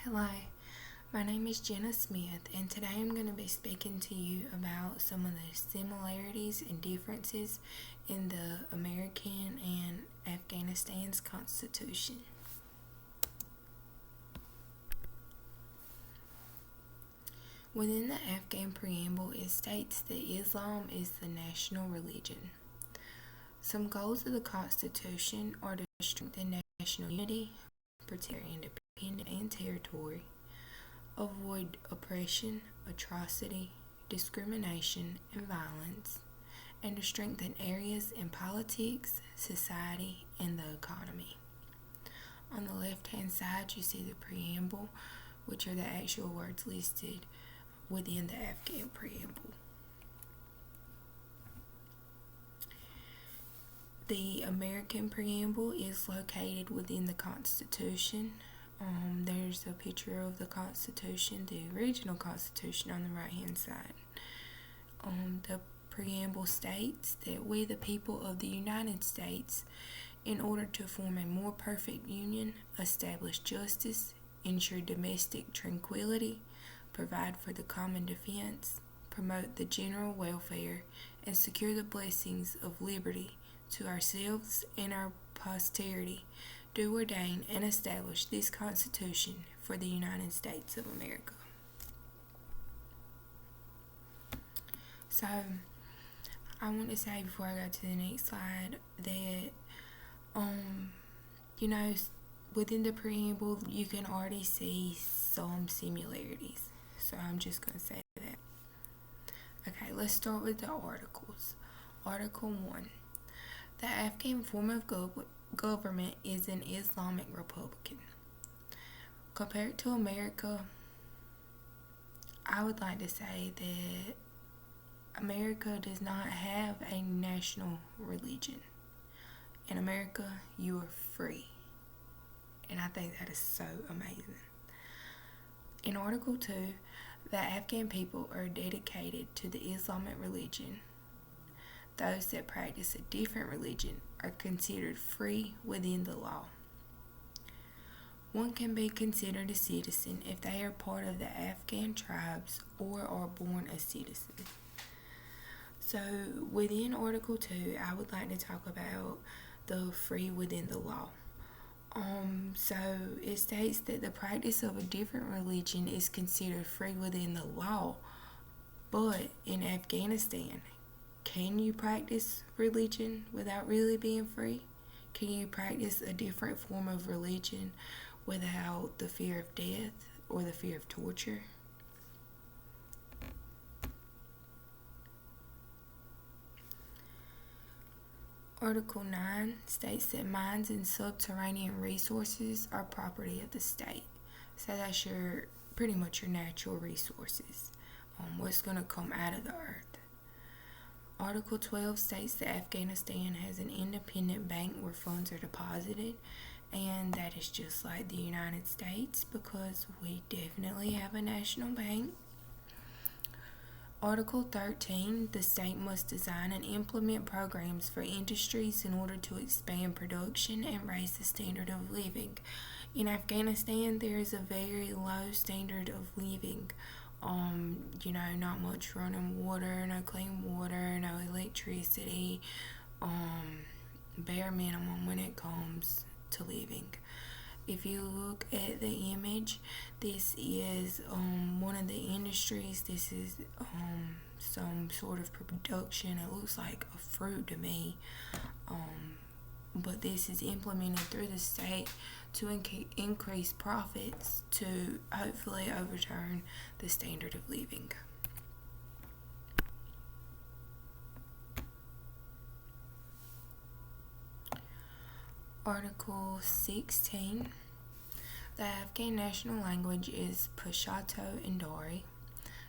Hello, my name is Jenna Smith, and today I'm going to be speaking to you about some of the similarities and differences in the American and Afghanistan's constitution. Within the Afghan preamble, it states that Islam is the national religion. Some goals of the Constitution are to strengthen national unity, protect their independence and territory, avoid oppression, atrocity, discrimination, and violence, and to strengthen areas in politics, society, and the economy. On the left-hand side, you see the preamble, which are the actual words listed within the Afghan preamble. The American preamble is located within the Constitution. There's a picture of the Constitution, the original Constitution, on the right hand side. The preamble states that we, the people of the United States, in order to form a more perfect union, establish justice, ensure domestic tranquility, provide for the common defense, promote the general welfare, and secure the blessings of liberty to ourselves and our posterity, do ordain and establish this Constitution for the United States of America. So, I want to say before I go to the next slide that, within the preamble, you can already see some similarities. So, I'm just going to say that. Okay, let's start with the articles. Article 1. The Afghan form of government is an Islamic republic. Compared to America, I would like to say that America does not have a national religion. In America, you are free. And I think that is so amazing. In Article 2, the Afghan people are dedicated to the Islamic religion. Those that practice a different religion are considered free within the law. One can be considered a citizen if they are part of the Afghan tribes or are born a citizen. So within Article 2, I would like to talk about the free within the law. So it states that the practice of a different religion is considered free within the law, but in Afghanistan, can you practice religion without really being free? Can you practice a different form of religion without the fear of death or the fear of torture? Article 9 states that mines and subterranean resources are property of the state. So that's pretty much your natural resources, what's going to come out of the earth. Article 12 states that Afghanistan has an independent bank where funds are deposited, and that is just like the United States because we definitely have a national bank. Article 13, the state must design and implement programs for industries in order to expand production and raise the standard of living. In Afghanistan, there is a very low standard of living. Not much running water, no clean water, no electricity, bare minimum when it comes to living. If you look at the image, this is one of the industries. This is some sort of production. It looks like a fruit to me. But this is implemented through the state to increase profits to hopefully overturn the standard of living. Article 16. The Afghan national language is Pashto and Dari.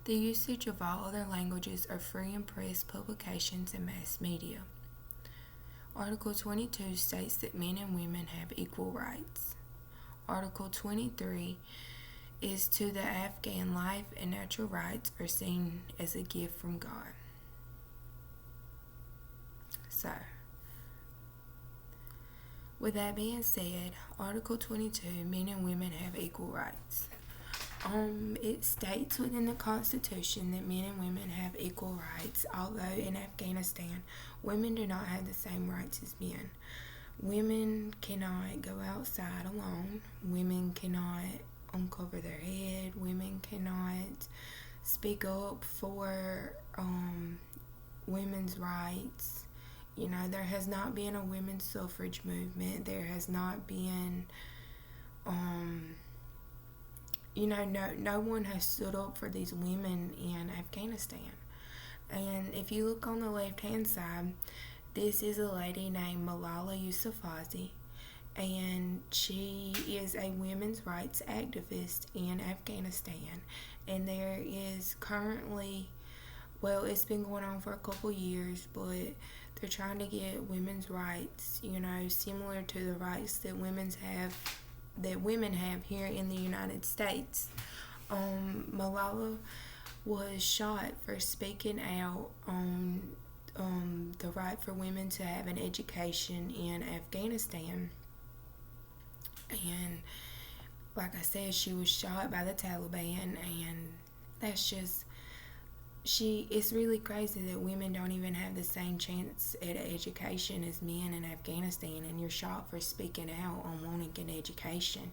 The usage of all other languages are free in press, publications, and mass media. Article 22 states that men and women have equal rights. Article 23 is to the Afghan life and natural rights are seen as a gift from God. So, With that being said, Article 22, men and women have equal rights. It states within the Constitution that men and women have equal rights, although in Afghanistan, women do not have the same rights as men. Women cannot go outside alone. Women cannot uncover their head. Women cannot speak up for women's rights. There has not been a women's suffrage movement. There has not been, no one has stood up for these women in Afghanistan. And if you look on the left-hand side, this is a lady named Malala Yousafzai, and she is a women's rights activist in Afghanistan. And there is currently, it's been going on for a couple years, but they're trying to get women's rights, similar to the rights that women have here in the United States. Malala was shot for speaking out on the right for women to have an education in Afghanistan. And like I said, she was shot by the Taliban, and that's just, it's really crazy that women don't even have the same chance at an education as men in Afghanistan, and you're shot for speaking out on wanting an education.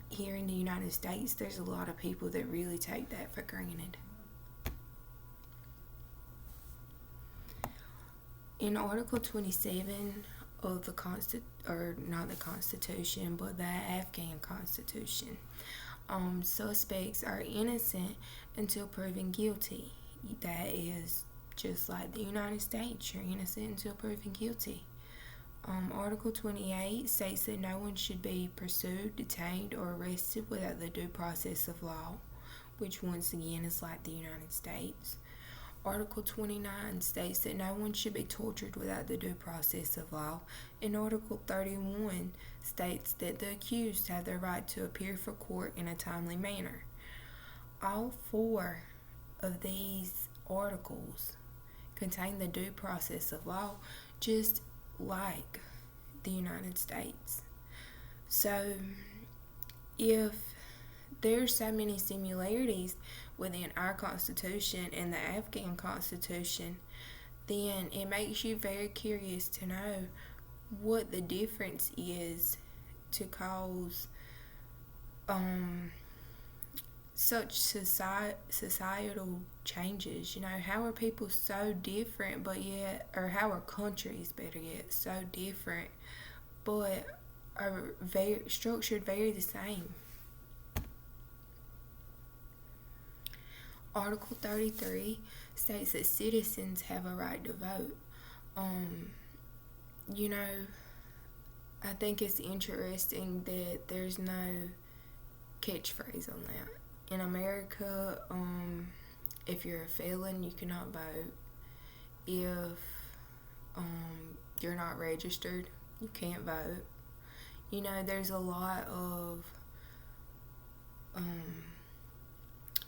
Here in the United States, there's a lot of people that really take that for granted. In Article 27 of the not the Constitution, but the Afghan Constitution, suspects are innocent until proven guilty. That is just like the United States. You're innocent until proven guilty. Article 28 states that no one should be pursued, detained, or arrested without the due process of law, which once again is like the United States. Article 29 states that no one should be tortured without the due process of law, and Article 31 states that the accused have the right to appear for court in a timely manner. All four of these articles contain the due process of law, just like the United States. So, if there's so many similarities within our Constitution and the Afghan Constitution, then it makes you very curious to know what the difference is to cause such societal changes. How are people so different, or how are countries, better yet, so different, but are very structured very the same? Article 33 states that citizens have a right to vote. I think it's interesting that there's no catchphrase on that. In America, if you're a felon, you cannot vote. If you're not registered, you can't vote. There's a lot of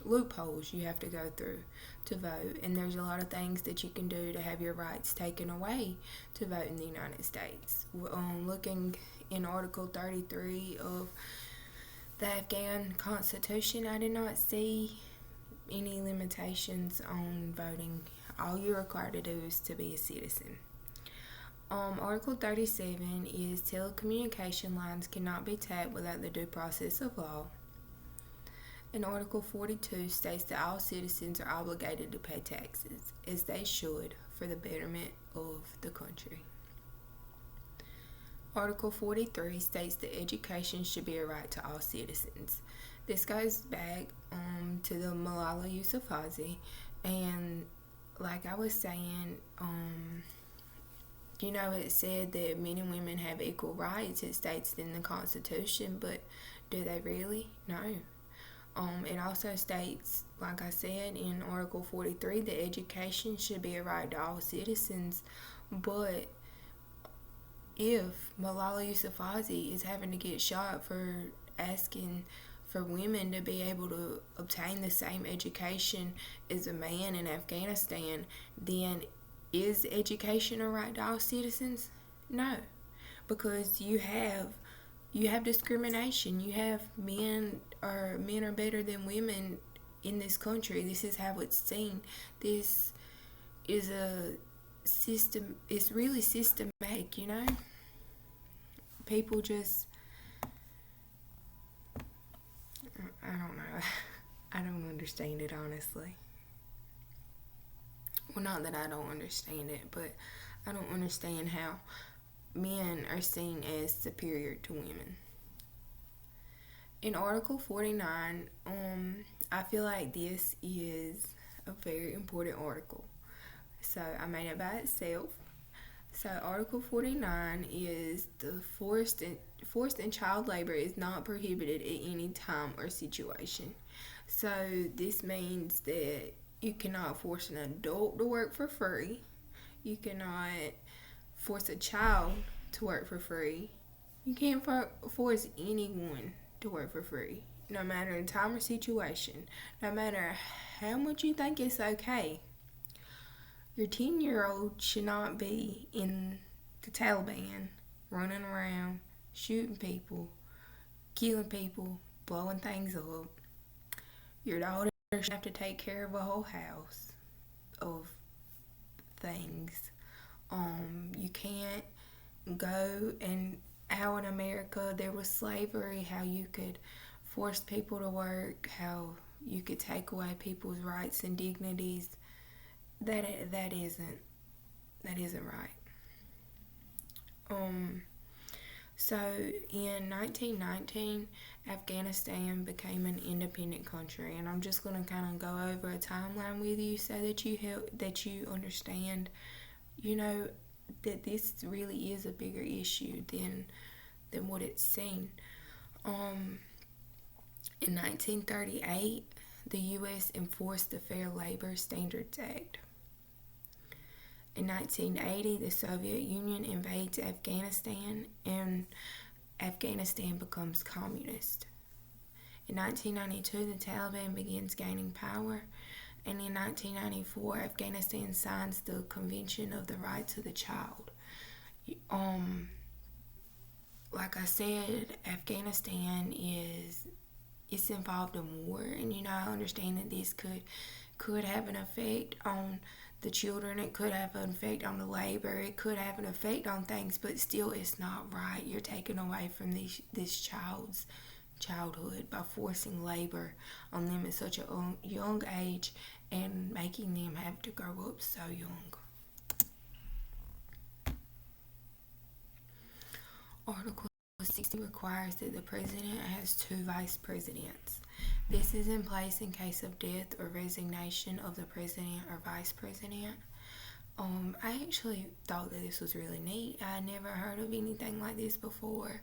loopholes you have to go through to vote, and there's a lot of things that you can do to have your rights taken away to vote in the United States. Looking in Article 33 of the Afghan Constitution, I did not see any limitations on voting. All you're required to do is to be a citizen. Article 37 is telecommunication lines cannot be tapped without the due process of law. And Article 42 states that all citizens are obligated to pay taxes, as they should, for the betterment of the country. Article 43 states that education should be a right to all citizens. This goes back to the Malala Yousafzai, and like I was saying, it said that men and women have equal rights. It states it in the Constitution, but do they really? No. It also states, like I said, in Article 43, that education should be a right to all citizens. But if Malala Yousafzai is having to get shot for asking for women to be able to obtain the same education as a man in Afghanistan, then is education a right to all citizens? No. because you have discrimination. You have men are better than women in this country. This is how it's seen. This is a system. It's really systematic, you know. People just, I don't know. I don't understand it, honestly. Well, not that I don't understand it, but I don't understand how men are seen as superior to women. In Article 49, I feel like this is a very important article. So I made it by itself. So Article 49 is the forced and child labor is not prohibited at any time or situation. So this means that you cannot force an adult to work for free. You cannot force a child to work for free. You can't force anyone to work for free, no matter the time or situation, no matter how much you think it's okay. Your 10-year-old should not be in the Taliban, running around, shooting people, killing people, blowing things up. Your daughter should have to take care of a whole house of things. You can't go and how in America there was slavery, how you could force people to work, how you could take away people's rights and dignities. That isn't right. So in 1919, Afghanistan became an independent country, and I'm just gonna kind of go over a timeline with you so that you understand, you know, that this really is a bigger issue than what it's seen. In 1938, the U.S. enforced the Fair Labor Standards Act. In 1980, the Soviet Union invades Afghanistan and Afghanistan becomes communist. In 1992, the Taliban begins gaining power, and in 1994, Afghanistan signs the Convention of the Rights of the Child. Like I said, Afghanistan it's involved in war, and you know I understand that this could have an effect on the children. It could have an effect on the labor. It could have an effect on things, but still, it's not right. You're taking away from this child's childhood by forcing labor on them at such a young age and making them have to grow up so young. Article 60 requires that the president has 2 vice presidents. This is in place in case of death or resignation of the president or vice president. I actually thought that this was really neat. I never heard of anything like this before.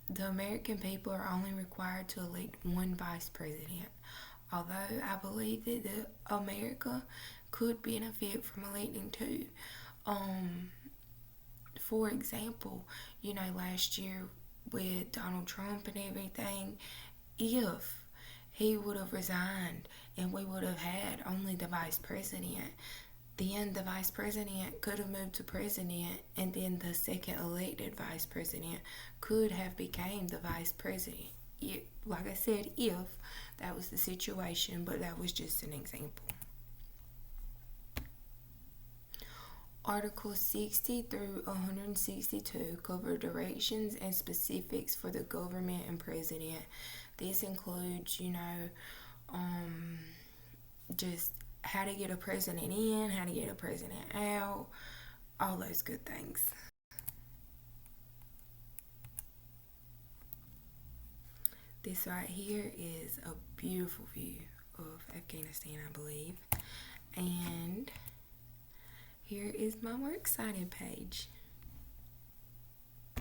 The American people are only required to elect 1 vice president. Although I believe that America could benefit from electing 2. For example, you know, last year with Donald Trump and everything, if he would have resigned and we would have had only the vice president, then the vice president could have moved to president, and then the second elected vice president could have became the vice president. Like I said, if that was the situation, but that was just an example. Articles 60 through 162 cover directions and specifics for the government and president. This includes, you know, just how to get a president in, how to get a president out, all those good things. This right here is a beautiful view of Afghanistan, I believe. And here is my works cited page.